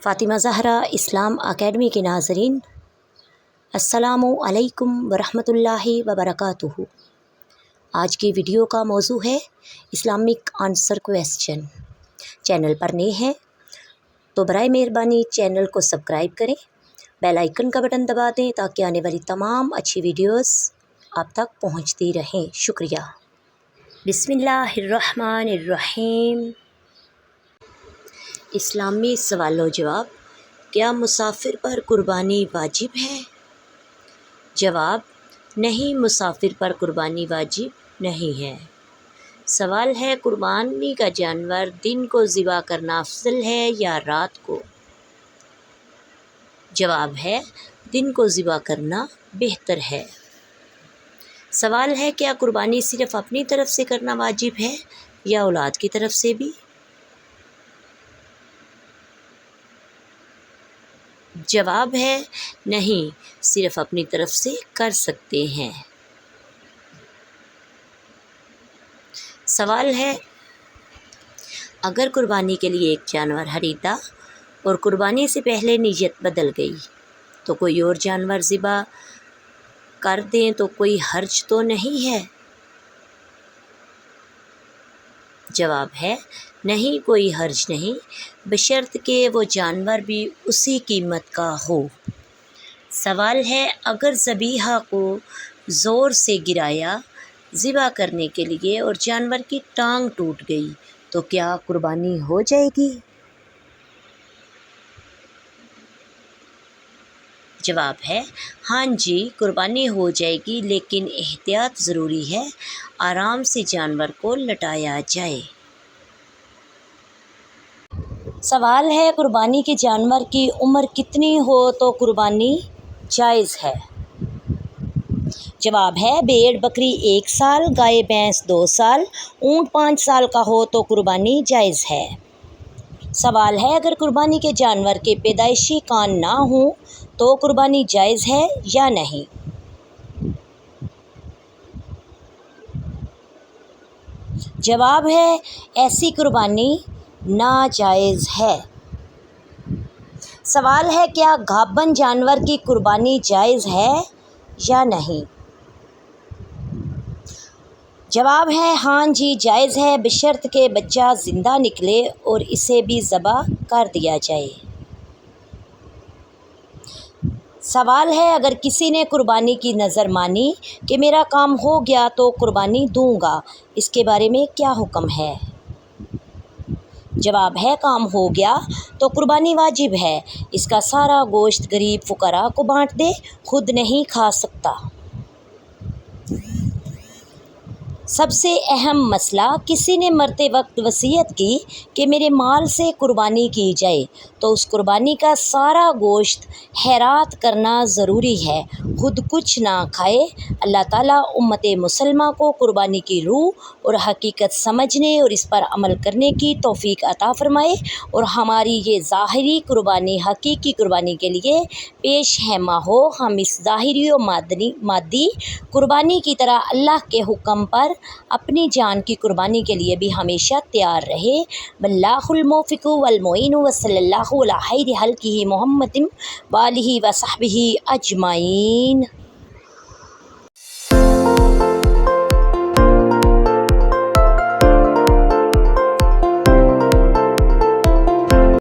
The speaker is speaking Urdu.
فاطمہ زہرا اسلام اکیڈمی کے ناظرین، السلام علیکم ورحمۃ اللہ وبرکاتہ۔ آج کی ویڈیو کا موضوع ہے اسلامک آنسر کویسچن۔ چینل پر نئے ہیں تو برائے مہربانی چینل کو سبسکرائب کریں، بیل آئیکن کا بٹن دبا دیں تاکہ آنے والی تمام اچھی ویڈیوز آپ تک پہنچتی رہیں۔ شکریہ۔ بسم اللہ الرحمن الرحیم۔ اسلامی سوال و جواب: کیا مسافر پر قربانی واجب ہے؟ جواب: نہیں، مسافر پر قربانی واجب نہیں ہے۔ سوال ہے: قربانی کا جانور دن کو ذبح کرنا افضل ہے یا رات کو؟ جواب ہے: دن کو ذبح کرنا بہتر ہے۔ سوال ہے: کیا قربانی صرف اپنی طرف سے کرنا واجب ہے یا اولاد کی طرف سے بھی؟ جواب ہے: نہیں، صرف اپنی طرف سے کر سکتے ہیں۔ سوال ہے: اگر قربانی کے لیے ایک جانور خریدا اور قربانی سے پہلے نیت بدل گئی تو کوئی اور جانور ذبح کر دیں تو کوئی حرج تو نہیں ہے؟ جواب ہے: نہیں، کوئی حرج نہیں، بشرط کہ وہ جانور بھی اسی قیمت کا ہو۔ سوال ہے: اگر ذبیحہ کو زور سے گرایا ذبح کرنے کے لیے اور جانور کی ٹانگ ٹوٹ گئی تو کیا قربانی ہو جائے گی؟ جواب ہے: ہاں جی، قربانی ہو جائے گی، لیکن احتیاط ضروری ہے، آرام سے جانور کو لٹایا جائے۔ سوال ہے: قربانی کے جانور کی عمر کتنی ہو تو قربانی جائز ہے؟ جواب ہے: بھیڑ بکری 1 سال، گائے بھینس 2 سال، اونٹ 5 سال کا ہو تو قربانی جائز ہے۔ سوال ہے: اگر قربانی کے جانور کے پیدائشی کان نہ ہوں تو قربانی جائز ہے یا نہیں؟ جواب ہے: ایسی قربانی ناجائز ہے۔ سوال ہے: کیا گابن جانور کی قربانی جائز ہے یا نہیں؟ جواب ہے: ہاں جی، جائز ہے، بشرط کہ بچہ زندہ نکلے اور اسے بھی ذبح کر دیا جائے۔ سوال ہے: اگر کسی نے قربانی کی نذر مانی کہ میرا کام ہو گیا تو قربانی دوں گا، اس کے بارے میں کیا حکم ہے؟ جواب ہے: کام ہو گیا تو قربانی واجب ہے، اس کا سارا گوشت غریب فقراء کو بانٹ دے، خود نہیں کھا سکتا۔ سب سے اہم مسئلہ: کسی نے مرتے وقت وصیت کی کہ میرے مال سے قربانی کی جائے تو اس قربانی کا سارا گوشت خیرات کرنا ضروری ہے، خود کچھ نہ کھائے۔ اللہ تعالیٰ امت مسلمہ کو قربانی کی روح اور حقیقت سمجھنے اور اس پر عمل کرنے کی توفیق عطا فرمائے اور ہماری یہ ظاہری قربانی حقیقی قربانی کے لیے پیش خیمہ ہو۔ ہم اس ظاہری و مادی قربانی کی طرح اللہ کے حکم پر اپنی جان کی قربانی کے لیے بھی ہمیشہ تیار رہے۔ واللہ الموفق والمعین، وصلی اللہ علی خیر خلقہ محمد وآلہ وصحبہ اجمعین۔